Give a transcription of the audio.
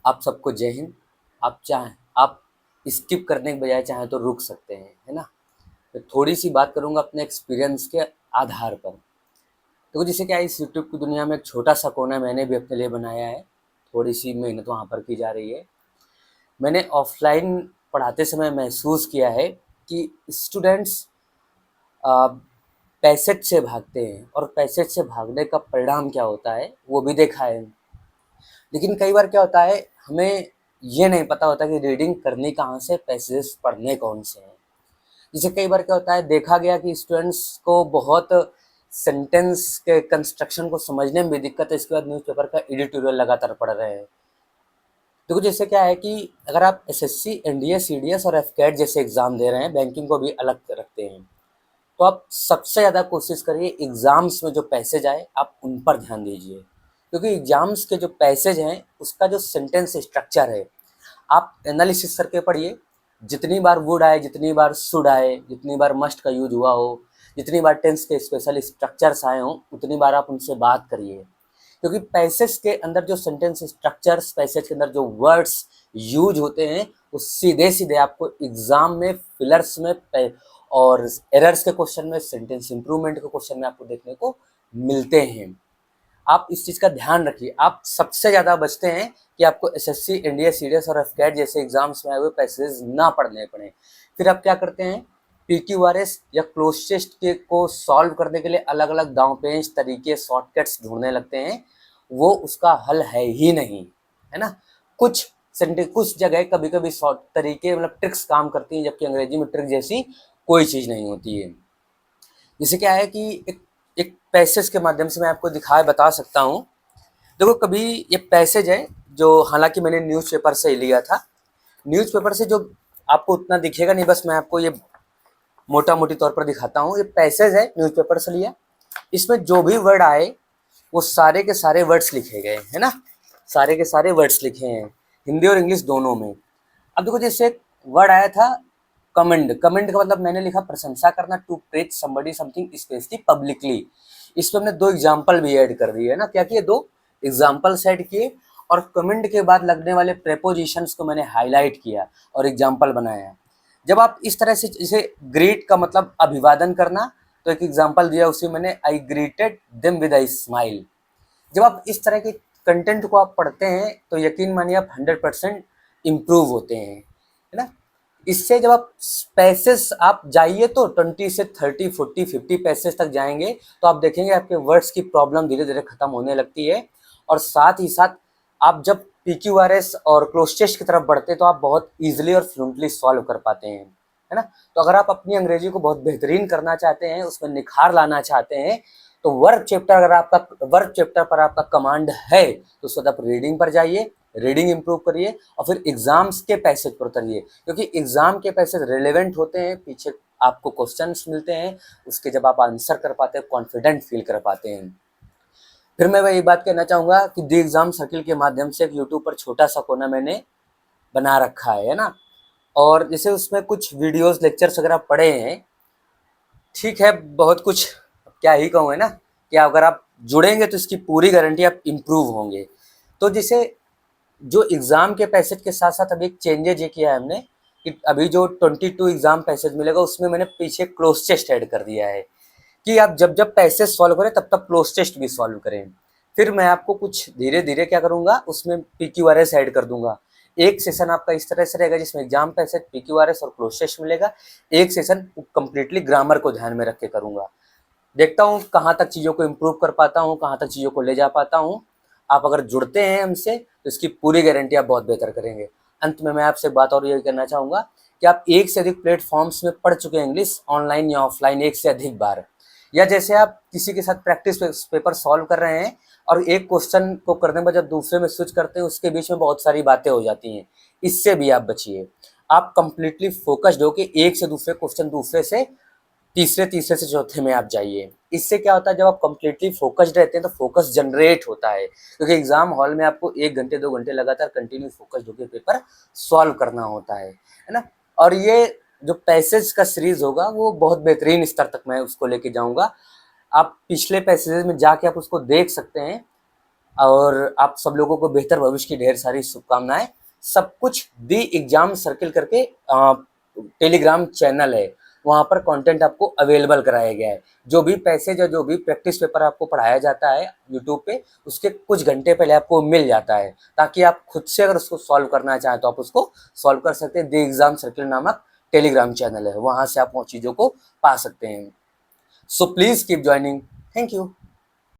आप सबको जय हिंद। आप स्किप करने के बजाय चाहें तो रुक सकते हैं, है ना। तो थोड़ी सी बात करूंगा अपने एक्सपीरियंस के आधार पर। तो जैसे क्या है, इस यूट्यूब की दुनिया में एक छोटा सा कोना मैंने भी अपने लिए बनाया है। थोड़ी सी मेहनत वहाँ पर की जा रही है। मैंने ऑफलाइन पढ़ाते समय महसूस किया है कि स्टूडेंट्स पैसेज से भागते हैं और पैसेज से भागने का परिणाम क्या होता है वो भी देखा है। लेकिन कई बार क्या होता है, हमें ये नहीं पता होता कि रीडिंग करनी कहाँ से, पैसेज पढ़ने कौन से हैं। जैसे कई बार क्या होता है, देखा गया कि स्टूडेंट्स को बहुत सेंटेंस के कंस्ट्रक्शन को समझने में भी दिक्कत है, इसके बाद न्यूज़पेपर का एडिटोरियल लगातार पढ़ रहे हैं। तो जैसे क्या है कि अगर आप एसएससी, एनडीए, सीडीएस और एफकेट जैसे एग्ज़ाम दे रहे हैं, बैंकिंग को भी अलग रखते हैं, तो आप सबसे ज़्यादा कोशिश करिए एग्ज़ाम्स में जो पैसेज आए आप उन पर ध्यान दीजिए। क्योंकि एग्ज़ाम्स के जो पैसेज हैं उसका जो सेंटेंस स्ट्रक्चर है, आप एनालिसिस करके पढ़िए। जितनी बार वुड आए, जितनी बार शुड आए, जितनी बार मस्ट का यूज हुआ हो, जितनी बार टेंस के स्पेशल स्ट्रक्चर्स आए हों, उतनी बार आप उनसे बात करिए। क्योंकि पैसेज के अंदर जो सेंटेंस स्ट्रक्चर्स, पैसेज के अंदर जो वर्ड्स यूज होते हैं, वो सीधे सीधे आपको एग्जाम में फिलर्स में और एरर्स के क्वेश्चन में, सेंटेंस इंप्रूवमेंट के क्वेश्चन में आपको देखने को मिलते हैं। आप इस चीज़ का ध्यान रखिए। आप सबसे ज़्यादा बचते हैं कि आपको एसएससी, एनडीए, सीडीएस और एफकेट जैसे एग्जाम्स में आए हुए पैसेज ना पढ़ने पड़े। फिर आप क्या करते हैं, पीक्यूआरएस या क्लोज टेस्ट के को सॉल्व करने के लिए अलग अलग दांवपेच तरीके, शॉर्टकट्स ढूंढने लगते हैं। वो उसका हल है ही नहीं, है ना। कुछ जगह कभी कभी शॉर्ट तरीके मतलब ट्रिक्स काम करती हैं, जबकि अंग्रेजी में ट्रिक जैसी कोई चीज़ नहीं होती है। जैसे क्या है कि एक पैसेज के माध्यम से मैं आपको बता सकता हूँ। देखो, कभी ये पैसेज है जो हालांकि मैंने न्यूज़पेपर से ही लिया था। न्यूज़पेपर से जो आपको उतना दिखेगा नहीं, बस मैं आपको ये मोटा मोटी तौर पर दिखाता हूँ। ये पैसेज है, न्यूज़पेपर से लिया। इसमें जो भी वर्ड आए वो सारे के सारे वर्ड्स लिखे गए, है ना। सारे के सारे वर्ड्स लिखे हैं, हिंदी और इंग्लिश दोनों में। अब देखो, जैसे एक वर्ड आया था कमेंड। कमेंड का मतलब मैंने लिखा प्रशंसा करना, to praise somebody something specially publicly. इसमें हमने दो एग्जाम्पल भी ऐड कर दिए, है ना। क्या किए, दो एग्जाम्पल्स ऐड किए और कमेंड के बाद लगने वाले प्रेपोजिशंस को मैंने हाईलाइट किया और एग्जाम्पल बनाया। जब आप इस तरह से, जैसे ग्रीट का मतलब अभिवादन करना, तो एक एग्जाम्पल दिया उसी मैंने, I greeted them with a smile. जब आप इस तरह के कंटेंट को आप पढ़ते हैं तो यकीन मानिए आप 100% इम्प्रूव होते हैं, है ना। इससे जब आप पैसेज आप जाइए तो 20 से 30, 40, 50 पैसेज तक जाएंगे तो आप देखेंगे आपके वर्ड्स की प्रॉब्लम धीरे धीरे खत्म होने लगती है। और साथ ही साथ आप जब पीक्यूआरएस और क्लोज टेस्ट की तरफ बढ़ते हैं तो आप बहुत ईजिली और फ्लुएंटली सॉल्व कर पाते हैं, है ना। तो अगर आप अपनी अंग्रेजी को बहुत बेहतरीन करना चाहते हैं, उसमें निखार लाना चाहते हैं, तो वर्क चैप्टर पर आपका कमांड है तो उसके बाद आप रीडिंग पर जाइए, रीडिंग इंप्रूव करिए और फिर एग्जाम्स के पैसेज पर उतरिए। क्योंकि एग्जाम के पैसेज रिलेवेंट होते हैं, पीछे आपको क्वेश्चंस मिलते हैं, उसके जब आप आंसर कर पाते हैं, कॉन्फिडेंट फील कर पाते हैं। फिर मैं वही बात कहना चाहूँगा कि दी एग्जाम सर्किल के माध्यम से एक यूट्यूब पर छोटा सा कोना मैंने बना रखा है ना। और जैसे उसमें कुछ वीडियोस, लेक्चर्स वगैरह पढ़े हैं, ठीक है, बहुत कुछ क्या ही कहूँ, है ना। कि अगर आप जुड़ेंगे तो इसकी पूरी गारंटी आप इम्प्रूव होंगे। तो जैसे जो एग्ज़ाम के पैसेज के साथ साथ अभी एक चेंजेज ये किया है हमने कि अभी जो 22 एग्ज़ाम पैसेज मिलेगा उसमें मैंने पीछे क्लोज टेस्ट ऐड कर दिया है कि आप जब जब पैसेज सॉल्व करें तब तब क्लोज टेस्ट भी सॉल्व करें। फिर मैं आपको कुछ धीरे धीरे क्या करूँगा, उसमें पीक्यूआरएस ऐड कर दूंगा। एक सेशन आपका इस तरह से रहेगा जिसमें एग्जाम पैसेज, पीक्यूआरएस और क्लोज टेस्ट मिलेगा। एक सेशन कंप्लीटली ग्रामर को ध्यान में रख के करूँगा। देखता हूँ कहाँ तक चीज़ों को इम्प्रूव कर पाता हूँ, कहाँ तक चीज़ों को ले जा पाता हूँ। आप अगर जुड़ते हैं हमसे तो इसकी पूरी गारंटी आप बहुत बेहतर करेंगे। अंत में मैं आपसे बात और ये करना चाहूँगा कि आप एक से अधिक प्लेटफॉर्म्स में पढ़ चुके हैं इंग्लिश, ऑनलाइन या ऑफलाइन, एक से अधिक बार। या जैसे आप किसी के साथ प्रैक्टिस पेपर सॉल्व कर रहे हैं और एक क्वेश्चन को करने में जब दूसरे में स्विच करते हैं उसके बीच में बहुत सारी बातें हो जाती हैं, इससे भी आप बचिए। आप कंप्लीटली फोकस्ड हो कि एक से दूसरे क्वेश्चन, दूसरे से तीसरे, तीसरे से चौथे में आप जाइए। इससे क्या होता है, जब आप कंप्लीटली फोकस्ड रहते हैं तो फोकस जनरेट होता है, क्योंकि एग्जाम हॉल में आपको 1 घंटे 2 घंटे लगातार कंटिन्यू फोकस्ड होकर पेपर सॉल्व करना होता है ना। और ये जो पैसेज का सीरीज होगा वो बहुत बेहतरीन स्तर तक मैं उसको लेके जाऊंगा। आप पिछले पैसेज में जाके आप उसको देख सकते हैं। और आप सब लोगों को बेहतर भविष्य की ढेर सारी शुभकामनाएं। सब कुछ दी एग्जाम सर्किल करके टेलीग्राम चैनल है, वहाँ पर कंटेंट आपको अवेलेबल कराया गया है। जो भी पैसेज या जो भी प्रैक्टिस पेपर आपको पढ़ाया जाता है यूट्यूब पे, उसके कुछ घंटे पहले आपको मिल जाता है, ताकि आप खुद से अगर उसको सॉल्व करना चाहें तो आप उसको सॉल्व कर सकते हैं। दी एग्जाम सर्किल नामक टेलीग्राम चैनल है, वहाँ से आप वो चीज़ों को पा सकते हैं। So please keep joining. Thank you.